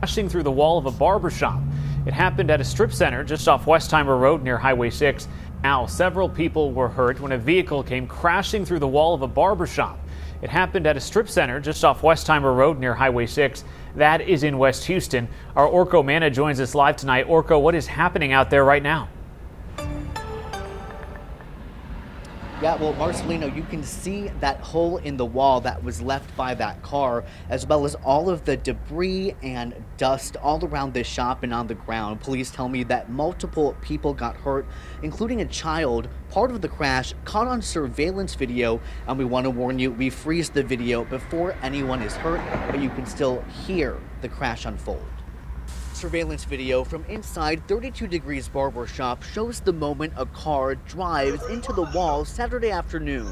crashing through the wall of a barbershop. It happened at a strip center just off Westheimer Road near Highway 6. Now, several people were hurt when a vehicle came crashing through the wall of a barbershop. It happened at a strip center just off Westheimer Road near Highway 6. That is in West Houston. Our Orko Manna joins us live tonight. Orko, what is happening out there right now? Yeah, well, Marcelino, you can see that hole in the wall that was left by that car, as well as all of the debris and dust all around this shop and on the ground. Police tell me that multiple people got hurt, including a child. Part of the crash caught on surveillance video, and we want to warn you, we freeze the video before anyone is hurt, but you can still hear the crash unfold. Surveillance video from inside 32 Degrees Barbershop shows the moment a car drives into the wall Saturday afternoon.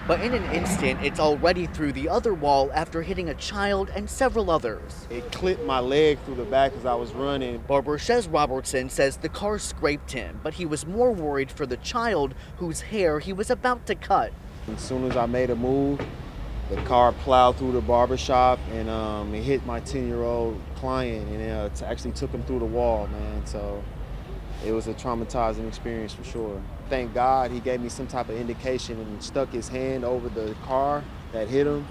But in an instant, it's already through the other wall after hitting a child and several others. It clipped my leg through the back as I was running. Barber Shez Robertson says the car scraped him, but he was more worried for the child whose hair he was about to cut. As soon as I made a move, the car plowed through the barbershop and it hit my 10-year-old client and it actually took him through the wall, man. So it was a traumatizing experience for sure. Thank God he gave me some type of indication and stuck his hand over the car that hit him.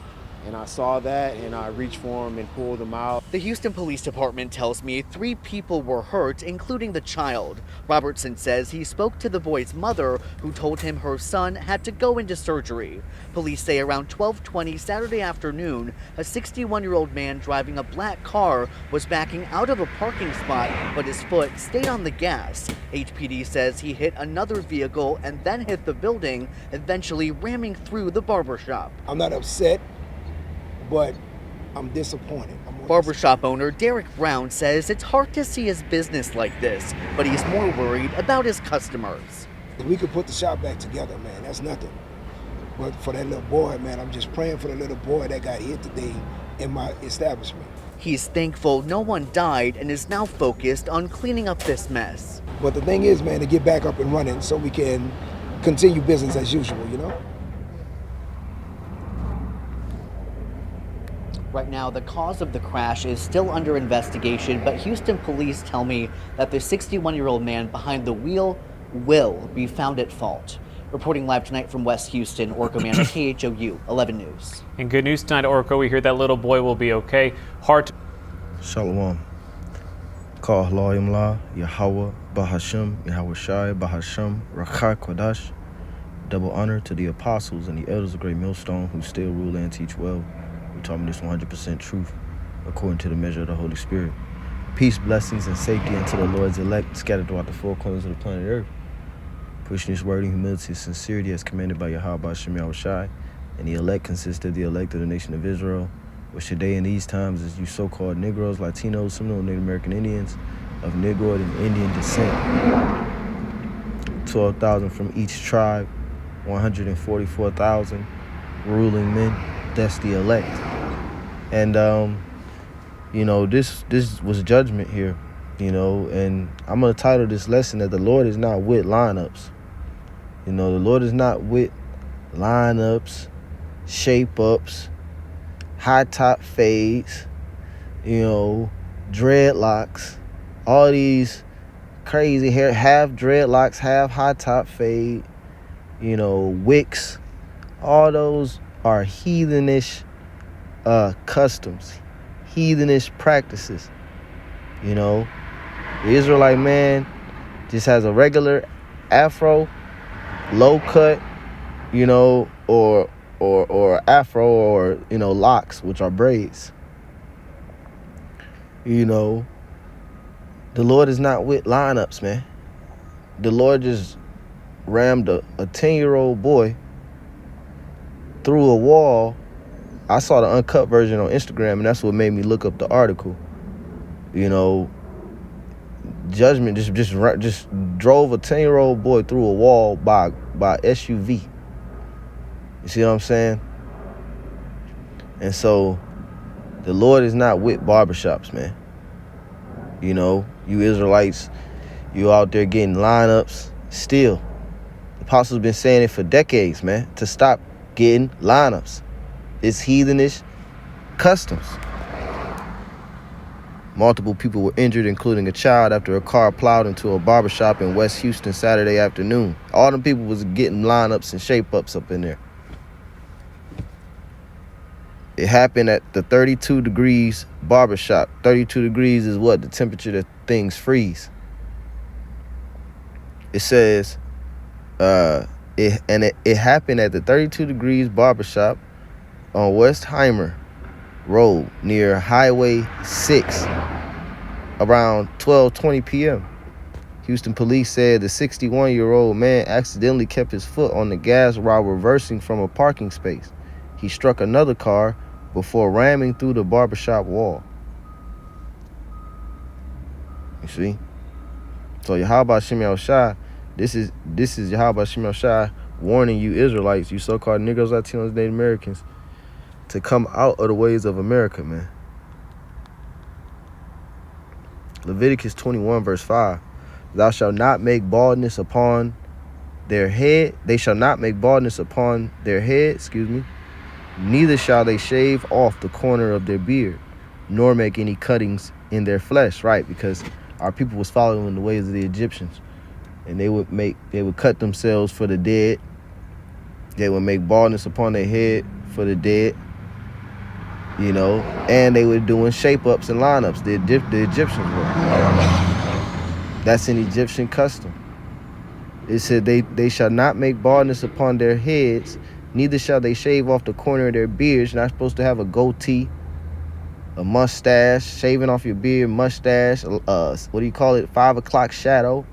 And I saw that and I reached for him and pulled him out. The Houston Police Department tells me 3 people were hurt, including the child. Robertson says he spoke to the boy's mother, who told him her son had to go into surgery. Police say around 12:20 Saturday afternoon, a 61-year-old man driving a black car was backing out of a parking spot, but his foot stayed on the gas. HPD says he hit another vehicle and then hit the building, eventually ramming through the barbershop. I'm not upset, but I'm disappointed. Barbershop owner Derek Brown says it's hard to see his business like this, but he's more worried about his customers. If we could put the shop back together, man, that's nothing. But for that little boy, man, I'm just praying for the little boy that got hit today in my establishment. He's thankful no one died and is now focused on cleaning up this mess. But the thing is, man, to get back up and running so we can continue business as usual, you know? Right now, the cause of the crash is still under investigation, but Houston police tell me that the 61-year-old man behind the wheel will be found at fault. Reporting live tonight from West Houston, Orko Manna, KHOU 11 News. And good news tonight, Orko. We hear that little boy will be okay. Heart. Shalom. Kah Lahim La, Yahweh, Bahasham, Yahweh Shai, Bahasham, Rakha Kodash. Double honor to the apostles and the elders of Great Millstone who still rule and teach well. We taught me this 100% truth according to the measure of the Holy Spirit. Peace, blessings, and safety unto the Lord's elect scattered throughout the 4 corners of the planet Earth. Pushing this word in humility and sincerity as commanded by Yahweh Shem Yahweh Shai. And the elect consist of the elect of the nation of Israel, which today in these times is you so-called Negroes, Latinos, Seminole, Native American Indians of Negroid and Indian descent. 12,000 from each tribe, 144,000 ruling men. That's the elect. And you know, this was judgment here, you know, and I'm gonna title this lesson that the Lord is not with lineups. You know, the Lord is not with lineups, shape ups, high top fades, you know, dreadlocks, all these crazy hair, half dreadlocks, half high top fade, you know, wicks. All those are heathenish customs, heathenish practices. You know, the Israelite man just has a regular afro, low cut, you know, or afro, or, you know, locks, which are braids. You know, the Lord is not with lineups, man. The Lord just rammed a 10-year-old boy through a wall. I saw the uncut version on Instagram, and that's what made me look up the article. You know, judgment just drove a 10-year-old boy through a wall by SUV. You see what I'm saying? And so the Lord is not with barbershops, man. You know, you Israelites, you out there getting lineups still. The apostles been saying it for decades, man, to stop getting lineups. It's heathenish customs. Multiple people were injured, including a child, after a car plowed into a barbershop in West Houston Saturday afternoon. All them people was getting lineups and shape-ups up in there. It happened at the 32 degrees barbershop. 32 degrees is what? The temperature that things freeze. It says, it happened at the 32 degrees barbershop on Westheimer Road near Highway 6 around 12:20 p.m. Houston police said the 61-year-old man accidentally kept his foot on the gas while reversing from a parking space. He struck another car before ramming through the barbershop wall. You see? So Yahweh Shem Shai, this is Yahweh Shem Shai warning you Israelites, you so-called Negroes, Latinos, Native Americans, to come out of the ways of America, man. Leviticus 21 verse 5. Thou shalt not make baldness upon their head. They shall not make baldness upon their head, neither shall they shave off the corner of their beard, nor make any cuttings in their flesh, right? Because our people was following the ways of the Egyptians. And they would cut themselves for the dead. They would make baldness upon their head for the dead. You know, and they were doing shape-ups and lineups. The Egyptians were. That's an Egyptian custom. It said they shall not make baldness upon their heads, neither shall they shave off the corner of their beards. You're not supposed to have a goatee, a mustache, shaving off your beard, mustache, what do you call it, 5 o'clock shadow.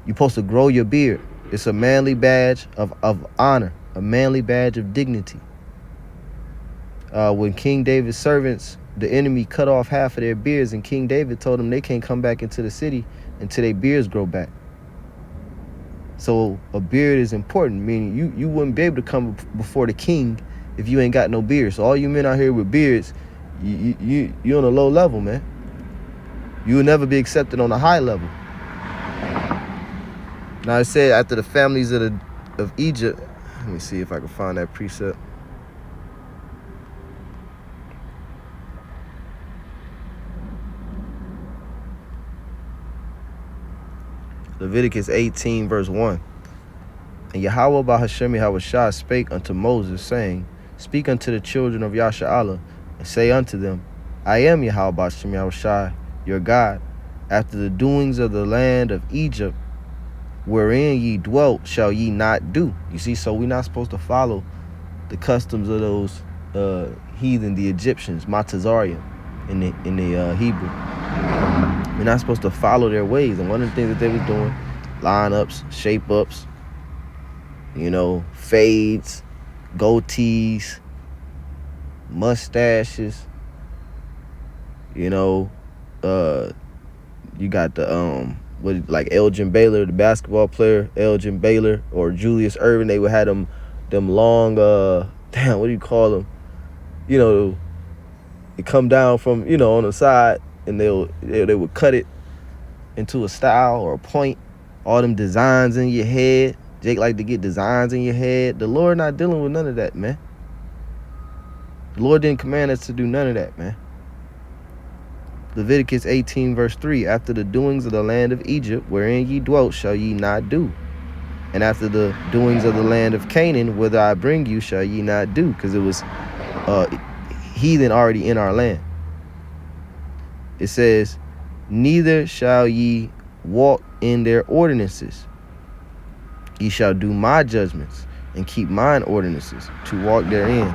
You're supposed to grow your beard. It's a manly badge of honor, a manly badge of dignity. When King David's servants, the enemy, cut off half of their beards, and King David told them they can't come back into the city until their beards grow back. So a beard is important, meaning you wouldn't be able to come before the king if you ain't got no beard. So all you men out here with beards, you on a low level, man. You will never be accepted on a high level. Now it said after the families of Egypt, let me see if I can find that precept. Leviticus 18 verse 1. And Yahweh Bahashem Yahushua spake unto Moses, saying, Speak unto the children of Yasha'Allah, and say unto them, I am Yahweh Bahashem Yahushua, your God. After the doings of the land of Egypt, wherein ye dwelt, shall ye not do. You see, so we're not supposed to follow the customs of those heathen, the Egyptians, Matazarian in the Hebrew. We're not supposed to follow their ways. And one of the things that they was doing, lineups, shape-ups, you know, fades, goatees, mustaches, you know, you got the like Elgin Baylor, the basketball player, Elgin Baylor, or Julius Erving. They would have them long what do you call them? You know, it come down from, you know, on the side, and they would cut it into a style or a point. All them designs in your head. Jake like to get designs in your head. The Lord not dealing with none of that, man. The Lord didn't command us to do none of that, man. Leviticus 18 verse 3. After the doings of the land of Egypt, wherein ye dwelt, shall ye not do. And after the doings of the land of Canaan, whither I bring you, shall ye not do. Because it was heathen already in our land. It says, neither shall ye walk in their ordinances. Ye shall do my judgments and keep mine ordinances to walk therein.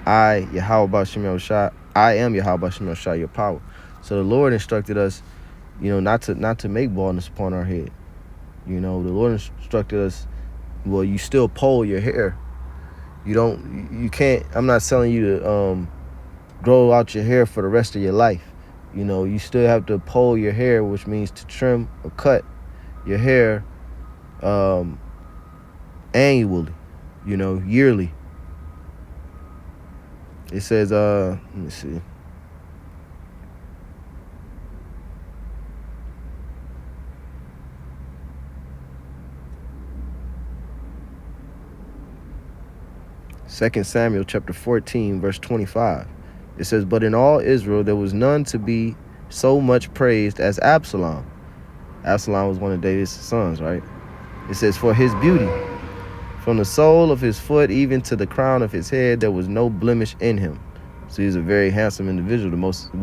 I, Yahweh Bashem Yahushua, I am Yahweh Bashem Yahushua, your power. So the Lord instructed us, you know, not to make baldness upon our head. You know, the Lord instructed us, well, you still pull your hair. You can't, I'm not telling you to grow out your hair for the rest of your life. You know, you still have to pull your hair, which means to trim or cut your hair annually, you know, yearly. It says, let me see. 2 Samuel chapter 14, verse 25. It says, but in all Israel there was none to be so much praised as Absalom. Absalom was one of David's sons, right? It says, for his beauty, from the sole of his foot even to the crown of his head, there was no blemish in him. So he's a very handsome individual, the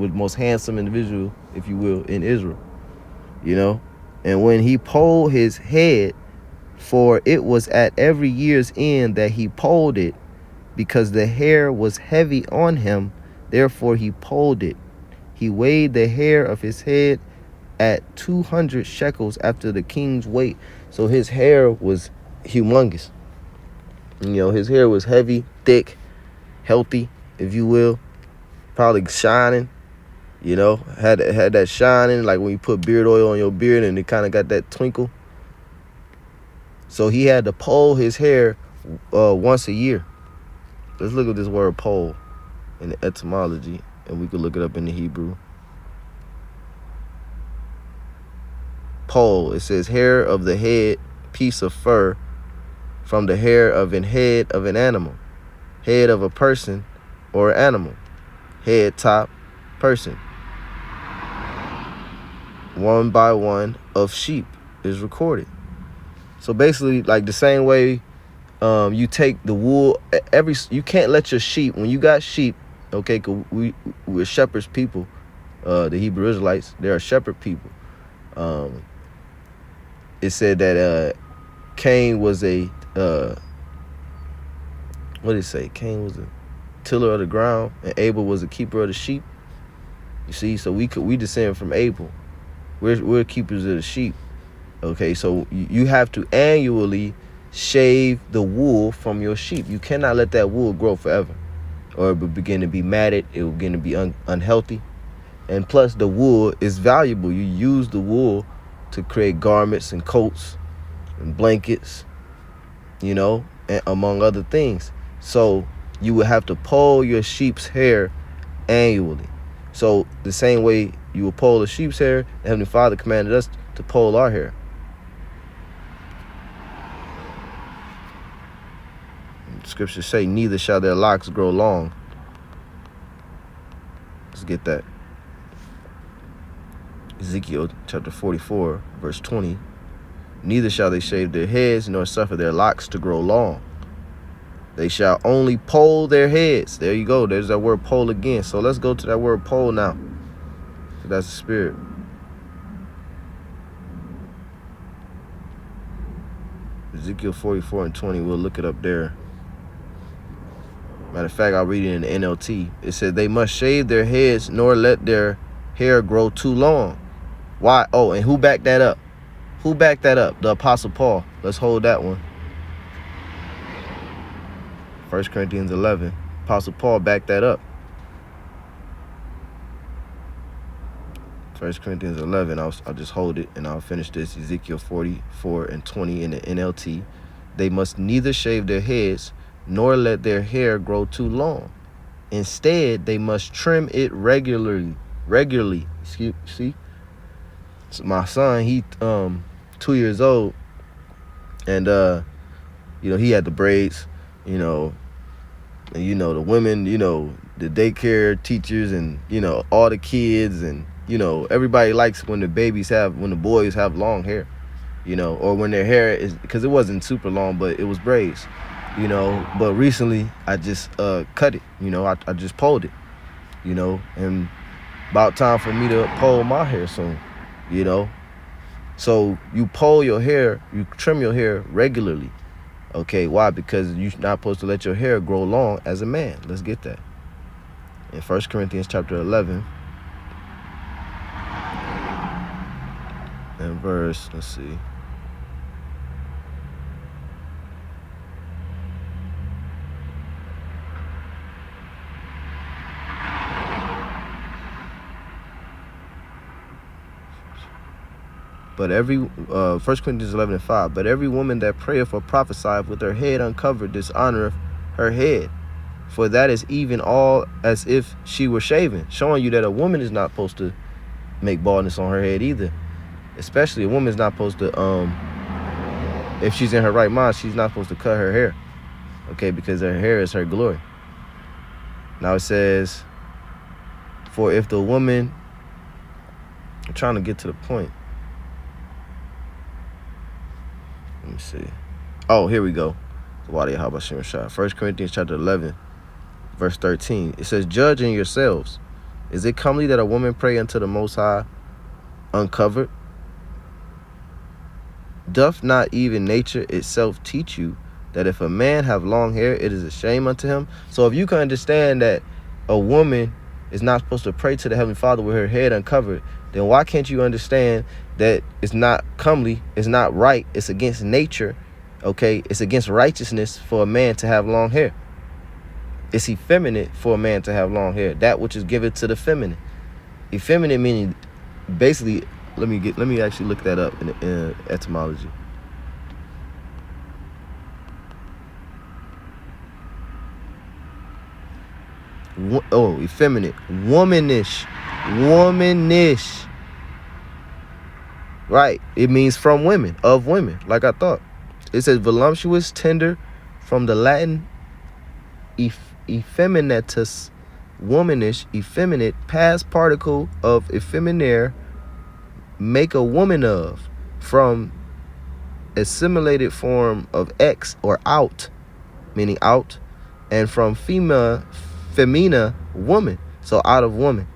most handsome individual, if you will, in Israel. You know? And when he polled his head, for it was at every year's end that he polled it, because the hair was heavy on him, therefore he polled it. He weighed the hair of his head at 200 shekels after the king's weight. So his hair was humongous. You know, his hair was heavy, thick, healthy, if you will. Probably shining, you know, had that shining, like when you put beard oil on your beard and it kind of got that twinkle. So he had to poll his hair once a year. Let's look at this word poll in the etymology, and we could look it up in the Hebrew. Poll, it says hair of the head, piece of fur from the hair of an head of an animal, head of a person or animal, head, top, person. One by one of sheep is recorded. So basically, like the same way you take the wool, you can't let your sheep, when you got sheep, okay, 'cause we're shepherds people, the Hebrew Israelites, they are shepherd people. It said that Cain was a what did it say? Cain was a tiller of the ground, and Abel was a keeper of the sheep. You see, so we descend from Abel. We're keepers of the sheep. Okay, so you have to annually shave the wool from your sheep. You cannot let that wool grow forever, or it will begin to be matted. It will begin to be unhealthy. And plus, the wool is valuable. You use the wool to create garments and coats and blankets, you know, and among other things. So you would have to poll your sheep's hair annually. So the same way you will poll the sheep's hair, the Heavenly Father commanded us to poll our hair. Scriptures say, neither shall their locks grow long. Let's get that. Ezekiel chapter 44, verse 20. Neither shall they shave their heads, nor suffer their locks to grow long. They shall only poll their heads. There you go. There's that word poll again. So let's go to that word poll now. That's the spirit. Ezekiel 44 and 20. We'll look it up there. Matter of fact, I'll read it in the NLT. It said, they must shave their heads, nor let their hair grow too long. Why? Oh, and who backed that up? Who backed that up? The Apostle Paul. Let's hold that one. 1 Corinthians 11. Apostle Paul backed that up. 1 Corinthians 11. I'll just hold it and I'll finish this. Ezekiel 44 and 20 in the NLT. They must neither shave their heads nor let their hair grow too long. Instead, they must trim it regularly. See? So my son, he 2 years old, and you know, he had the braids, you know, and you know, the women, you know, the daycare teachers, and you know, all the kids, and you know, everybody likes when the boys have long hair, you know, or when their hair is, because it wasn't super long, but it was braids, you know. But recently I just cut it, you know, I just pulled it, you know, and about time for me to pull my hair soon, you know. So you pull your hair, you trim your hair regularly. Okay, why? Because you're not supposed to let your hair grow long as a man. Let's get that. In 1 Corinthians chapter 11 and verse, let's see. But 1 Corinthians 11 and 5. But every woman that prayeth or prophesieth with her head uncovered dishonoreth her head, for that is even all as if she were shaven, showing you that a woman is not supposed to make baldness on her head either. Especially a woman is not supposed to, if she's in her right mind, she's not supposed to cut her hair. Okay, because her hair is her glory. Now it says, for if the woman, I'm trying to get to the point. Let me see. Oh, here we go. How about Shah? 1 Corinthians chapter 11, verse 13. It says, judge in yourselves. Is it comely that a woman pray unto the Most High uncovered? Doth not even nature itself teach you that if a man have long hair, it is a shame unto him? So if you can understand that a woman is not supposed to pray to the Heavenly Father with her head uncovered, then why can't you understand that it's not comely, it's not right, it's against nature, okay? It's against righteousness for a man to have long hair. It's effeminate for a man to have long hair, that which is given to the feminine. Effeminate meaning, basically, let me actually look that up in etymology. Effeminate, womanish. Right, it means from women, of women, like I thought. It says voluptuous, tender, from the Latin effeminatus, womanish, effeminate, past particle of effeminare, make a woman of, from assimilated form of ex or out, meaning out, and from femina, woman, so out of woman.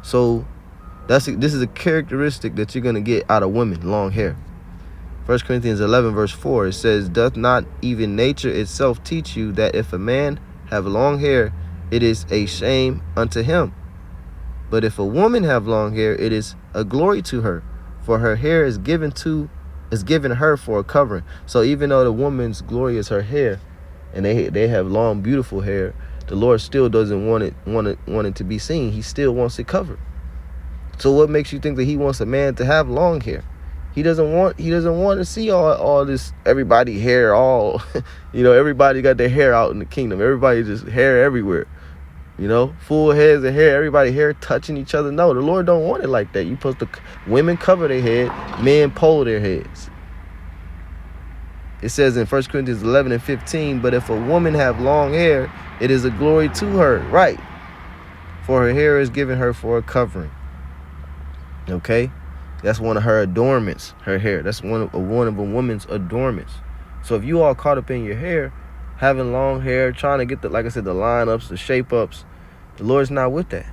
So this is a characteristic that you're going to get out of women, long hair. 1 Corinthians 11 verse 4, it says, doth not even nature itself teach you that if a man have long hair, it is a shame unto him? But if a woman have long hair, it is a glory to her, for her hair is given her for a covering. So even though the woman's glory is her hair, and they have long, beautiful hair, the Lord still doesn't want it to be seen. He still wants it covered. So what makes you think that he wants a man to have long hair? He doesn't want to see all this, everybody hair, all everybody got their hair out in the kingdom. Everybody just hair everywhere. Full heads of hair, everybody hair touching each other. No, the Lord don't want it like that. You supposed to, women cover their head, men pull their heads. It says in 1 Corinthians 11 and 15, but if a woman have long hair, it is a glory to her, right? For her hair is given her for a covering. Okay? That's one of her adornments, her hair. That's one of a woman's adornments. So if you all caught up in your hair, having long hair, trying to get the, like I said, the line-ups, the shape-ups, the Lord's not with that.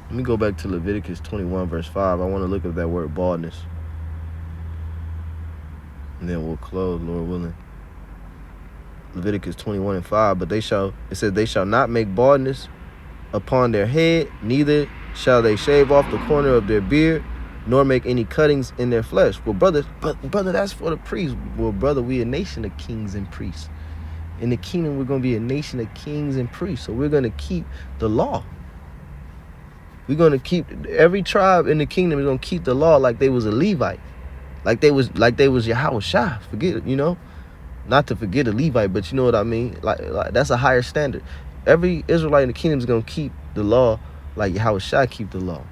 Let me go back to Leviticus 21 verse 5. I want to look at that word baldness. And then we'll close, Lord willing. Leviticus 21 and 5. But it says, they shall not make baldness upon their head, neither shall they shave off the corner of their beard, nor make any cuttings in their flesh. Well, brother, that's for the priests. Well, brother, we a nation of kings and priests. In the kingdom, we're going to be a nation of kings and priests. So we're going to keep the law. We're going to keep, every tribe in the kingdom is going to keep the law like they was a Levite. Like they was Yahweh Shah. Forget it, not to forget a Levite, but you know what I mean? Like that's a higher standard. Every Israelite in the kingdom is going to keep the law like Yahweh Shah keep the law.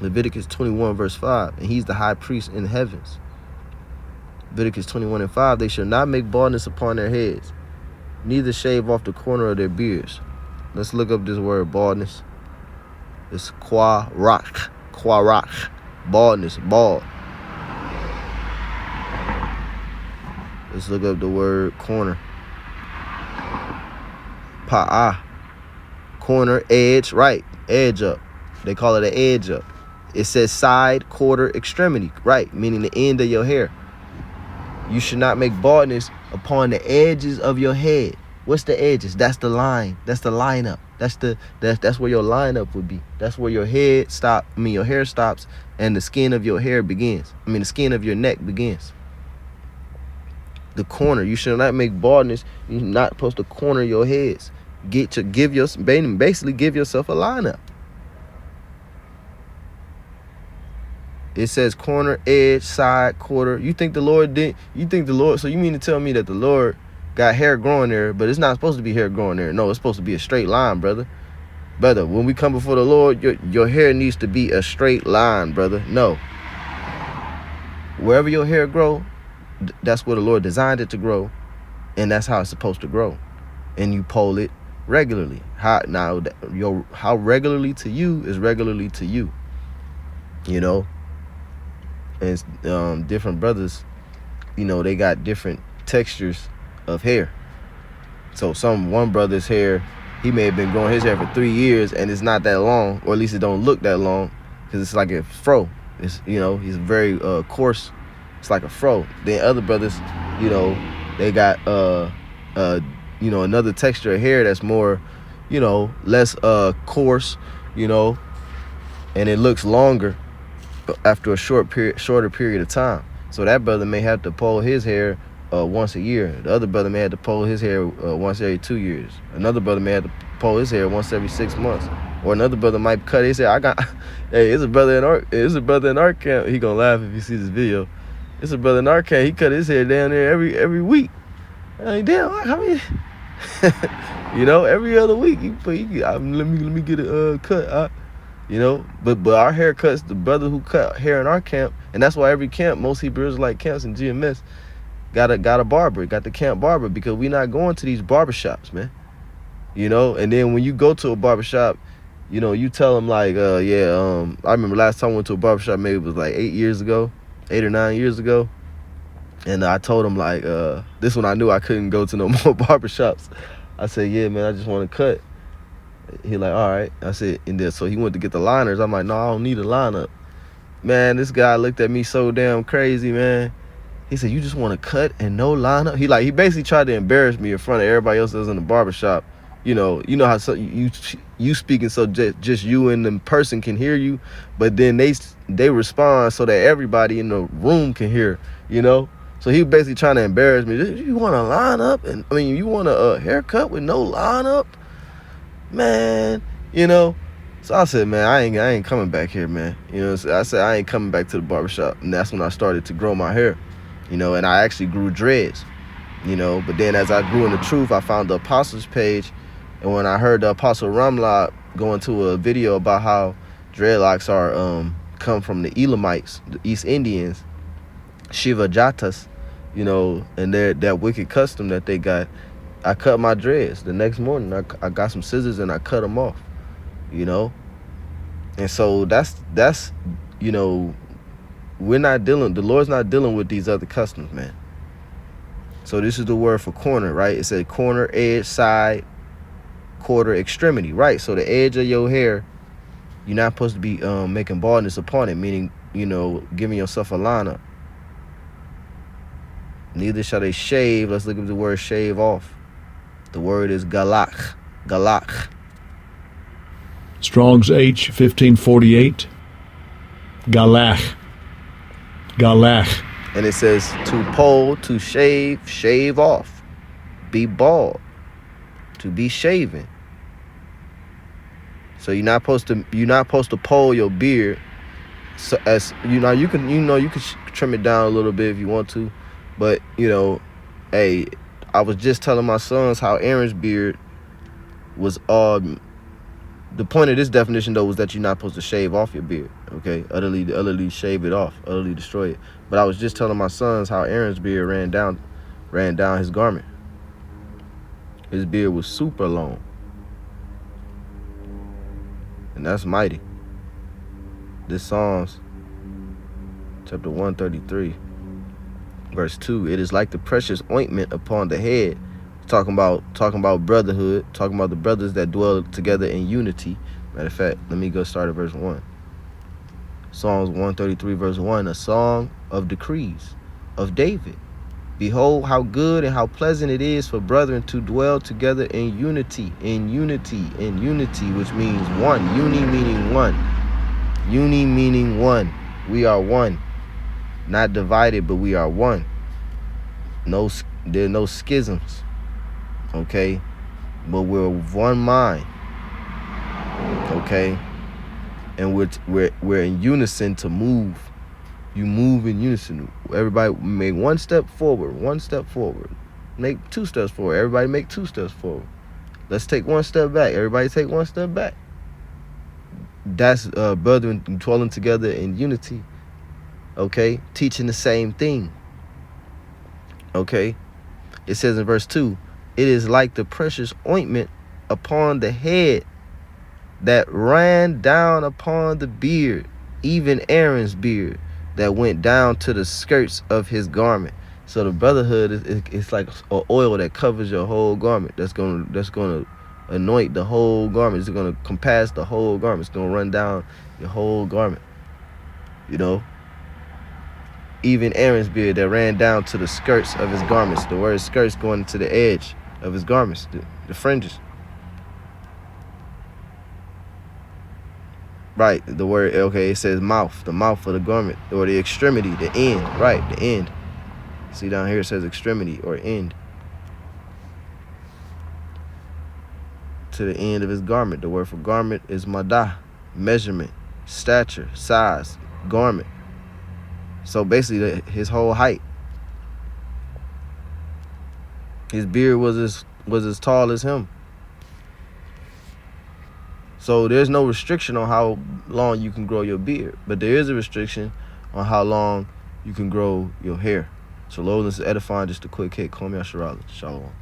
Leviticus 21 verse 5, and he's the high priest in the heavens. Leviticus 21 and 5, they shall not make baldness upon their heads, neither shave off the corner of their beards. Let's look up this word baldness. It's quarak, baldness, bald. Let's look up the word corner. Pa'ah, corner, edge, right, edge up. They call it an edge up. It says side, quarter, extremity, right, meaning the end of your hair. You should not make baldness upon the edges of your head. What's the edges? That's the line. That's the lineup. That's where your lineup would be. That's where your hair stops and the skin of your hair begins. The skin of your neck begins. The corner. You should not make baldness. You're not supposed to corner your heads. Basically give yourself a lineup. It says corner, edge, side, quarter. So you mean to tell me that the Lord got hair growing there, but it's not supposed to be hair growing there? No, it's supposed to be a straight line, brother. Brother, when we come before the Lord, your hair needs to be a straight line, brother. No. wherever your hair grow, that's where the Lord designed it to grow, and that's how it's supposed to grow. And you pull it regularly. How regularly to you is regularly to you. You know, and different brothers, you know, they got different textures of hair. So one brother's hair, he may have been growing his hair for 3 years and it's not that long, or at least it don't look that long, because it's like a fro. It's, you know, he's very coarse. It's like a fro. Then other brothers, you know, they got you know, another texture of hair that's more, you know, less coarse, you know, and it looks longer after a shorter period of time. So that brother may have to pull his hair once a year. The other brother may have to pull his hair once every 2 years. Another brother may have to pull his hair once every 6 months. Or another brother might cut his hair. Hey, it's a brother in our camp. He gonna laugh if you see this video. It's a brother in our camp. He cut his hair down there every week. I mean, damn, how many? You know, every other week. Let me get a cut. You know, but our haircuts, the brother who cut hair in our camp, and that's why every camp, most Hebrew Israelite camps in GMS, got a barber, got the camp barber, because we not going to these barbershops, man. You know, and then when you go to a barbershop, you know, you tell them like, I remember last time I went to a barbershop, maybe it was like 8 or 9 years ago. And I told him like, this one I knew I couldn't go to no more barbershops. I said, yeah, man, I just want to cut. He like, all right. I said, and then so he went to get the liners. I'm like, no, I don't need a lineup. Man, this guy looked at me so damn crazy, man. He said, you just want to cut and no lineup? He basically tried to embarrass me in front of everybody else that was in the barbershop. You know how you speaking so just you and the person can hear you, but then they respond so that everybody in the room can hear, you know? So he was basically trying to embarrass me. You want a lineup? And I mean, you want a haircut with no lineup? Man, you know. So I said, man, I ain't coming back here, man. You know, I said I ain't coming back to the barbershop. And that's when I started to grow my hair, you know, and I actually grew dreads, you know. But then as I grew in the truth, I found the Apostles page. And when I heard the Apostle Ramla go into a video about how dreadlocks are come from the Elamites, the East Indians, Shiva Jatas, you know, and that wicked custom that they got, I cut my dreads. The next morning, I got some scissors and I cut them off, you know. And so that's you know, the Lord's not dealing with these other customs, man. So this is the word for corner, right? It said corner, edge, side, quarter, extremity, right? So the edge of your hair, you're not supposed to be making baldness upon it, meaning, you know, giving yourself a lineup. Neither shall they shave. Let's look at the word shave off. The word is galach. Galach. Strong's H 1548. Galach. Galach. And it says to pull, to shave off, be bald, to be shaven. So you're not supposed to pull your beard. So as you know, you can trim it down a little bit if you want to, but you know, hey, I was just telling my sons how Aaron's beard was the point of this definition though was that you're not supposed to shave off your beard, okay? Utterly shave it off, utterly destroy it. But I was just telling my sons how Aaron's beard ran down his garment. His beard was super long. And that's mighty. This Psalms chapter 133 verse 2, it is like the precious ointment upon the head. Talking about brotherhood, talking about the brothers that dwell together in unity. Matter of fact, let me go start at verse 1. Psalms 133 verse 1, a song of decrees of David. Behold how good and how pleasant it is for brethren to dwell together in unity, which means one. Uni meaning one. Uni meaning one. We are one. Not divided, but we are one. There are no schisms. Okay? But we're of one mind. Okay? And we're in unison to move. You move in unison. Everybody make one step forward. Make 2 steps forward. Everybody make 2 steps forward. Let's take 1 step back. Everybody take 1 step back. That's brethren dwelling together in unity. okay, teaching the same thing. Okay, it says in verse 2, it is like the precious ointment upon the head that ran down upon the beard, even Aaron's beard, that went down to the skirts of his garment. So the brotherhood is like an oil that covers your whole garment. That's gonna anoint the whole garment. It's gonna compass the whole garment. It's gonna run down your whole garment. You know, even Aaron's beard that ran down to the skirts of his garments. The word skirts going to the edge of his garments, the fringes. Right, the word, okay, it says mouth, the mouth of the garment, or the extremity, the end, right, the end. See down here it says extremity or end. To the end of his garment. The word for garment is madah, measurement, stature, size, garment. So basically his whole height. His beard was as tall as him. So there's no restriction on how long you can grow your beard, but there is a restriction on how long you can grow your hair. So Lord, this is edifying, just a quick hit. Call me Asherah. Shalom.